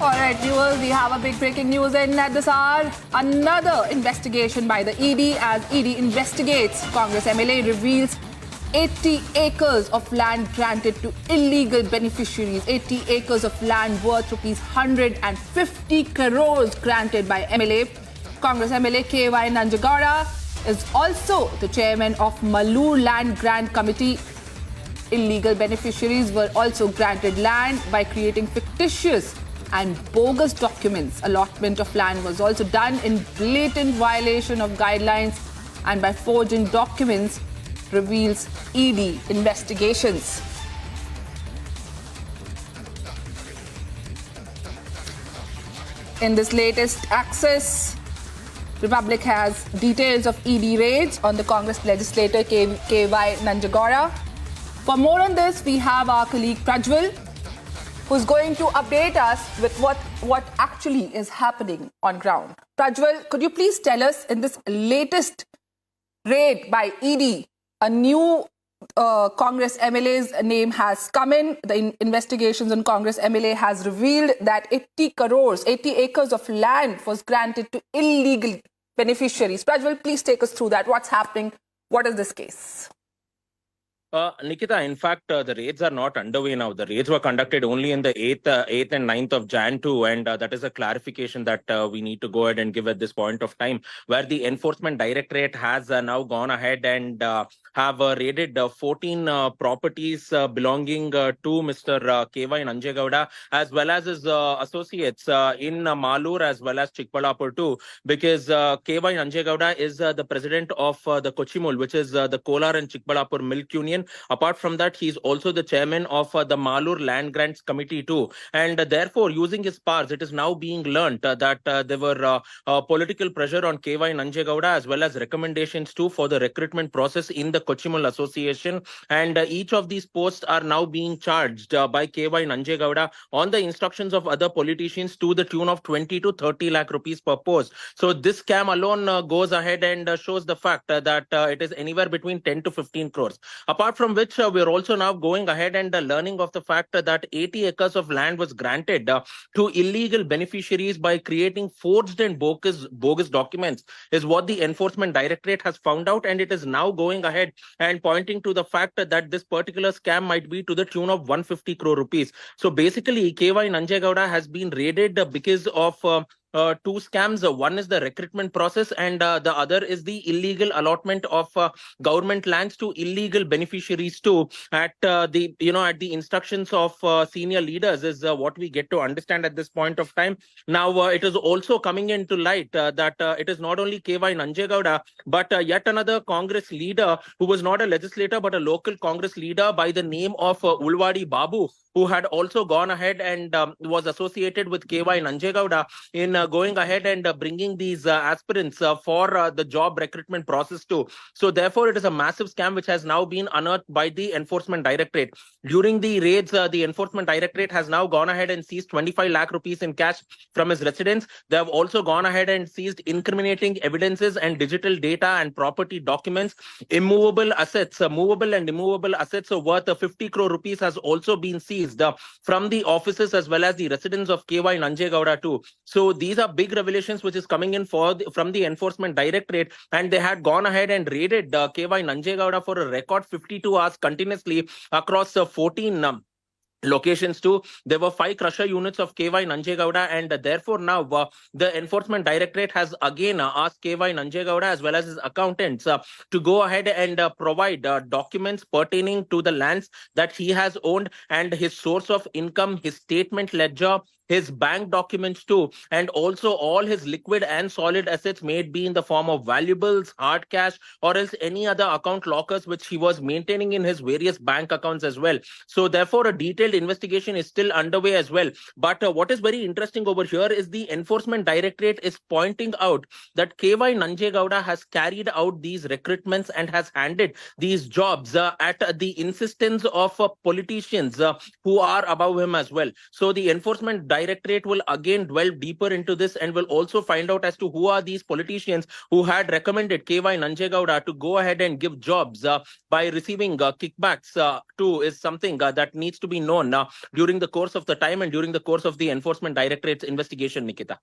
All right, viewers, we have a big breaking news in at this hour. Another investigation by the ED as ED investigates. Congress MLA reveals 80 acres of land granted to illegal beneficiaries. 80 acres of land worth rupees 150 crores granted by MLA. Congress MLA KY Nanjegowda is also the chairman of Malur Land Grant Committee. Illegal beneficiaries were also granted land by creating fictitious and bogus documents. Allotment of land was also done in blatant violation of guidelines and by forging documents, reveals ED investigations. In this latest access, Republic has details of ED raids on the Congress legislator KY Nanjegowda. For more on this, we have our colleague Prajwal, who's going to update us with what actually is happening on ground. Prajwal, could you please tell us, in this latest raid by ED, a new Congress MLA's name has come in. The investigations on Congress MLA has revealed that 80 crores, 80 acres of land was granted to illegal beneficiaries. Prajwal, please take us through that. What's happening? What is this case? Nikita, in fact, the raids are not underway now. The raids were conducted only in the 8th and 9th of Jan 2, and that is a clarification that we need to go ahead and give at this point of time, where the Enforcement Directorate has now gone ahead and have raided 14 properties belonging to Mr. KY Nanjegowda, as well as his associates in Malur as well as Chikballapur too, because KY Nanjegowda is the president of the Kochimul, which is the Kolar and Chikballapur Milk Union. Apart from that, he is also the chairman of the Malur Land Grants Committee too. And therefore, using his powers, it is now being learnt that there were political pressure on KY Nanjegowda as well as recommendations too for the recruitment process in the Kochimul Association. And each of these posts are now being charged by KY Nanjegowda on the instructions of other politicians to the tune of 20 to 30 lakh rupees per post. So this scam alone goes ahead and shows the fact that it is anywhere between 10 to 15 crores. Apart from which, we are also now going ahead and learning of the fact that 80 acres of land was granted to illegal beneficiaries by creating forged and bogus documents, is what the Enforcement Directorate has found out, and it is now going ahead and pointing to the fact that this particular scam might be to the tune of 150 crore rupees. So basically, KY Nanjegowda has been raided because of two scams. One is the recruitment process, and the other is the illegal allotment of government lands to illegal beneficiaries too, at the instructions of senior leaders, is what we get to understand at this point of time. Now it is also coming into light that it is not only KY Nanjegowda, but yet another Congress leader who was not a legislator but a local Congress leader by the name of Ulwadi Babu, who had also gone ahead and was associated with KY Nanjegowda in going ahead and bringing these aspirants for the job recruitment process too. So therefore, it is a massive scam which has now been unearthed by the Enforcement Directorate. During the raids, the Enforcement Directorate has now gone ahead and seized 25 lakh rupees in cash from his residence. They have also gone ahead and seized incriminating evidences and digital data and property documents. Immovable assets, movable and immovable assets worth 50 crore rupees has also been seized from the offices as well as the residence of KY Nanjegowda too. So these are big revelations which is coming in from the Enforcement Directorate, and they had gone ahead and raided KY Nanjegowda for a record 52 hours continuously across 14 locations too. There were 5 crusher units of KY Nanjegowda, and therefore now the Enforcement Directorate has again asked KY Nanjegowda as well as his accountants to go ahead and provide documents pertaining to the lands that he has owned and his source of income, his statement ledger, his bank documents too, and also all his liquid and solid assets may be in the form of valuables, hard cash, or else any other account lockers which he was maintaining in his various bank accounts as well. So therefore, a detailed investigation is still underway as well. But what is very interesting over here is the Enforcement Directorate is pointing out that KY Nanjegowda has carried out these recruitments and has handed these jobs at the insistence of politicians who are above him as well. So the Enforcement Directorate Directorate will again delve deeper into this and will also find out as to who are these politicians who had recommended KY Nanjegowda to go ahead and give jobs by receiving kickbacks too is something that needs to be known during the course of the time and during the course of the Enforcement Directorate's investigation, Nikita.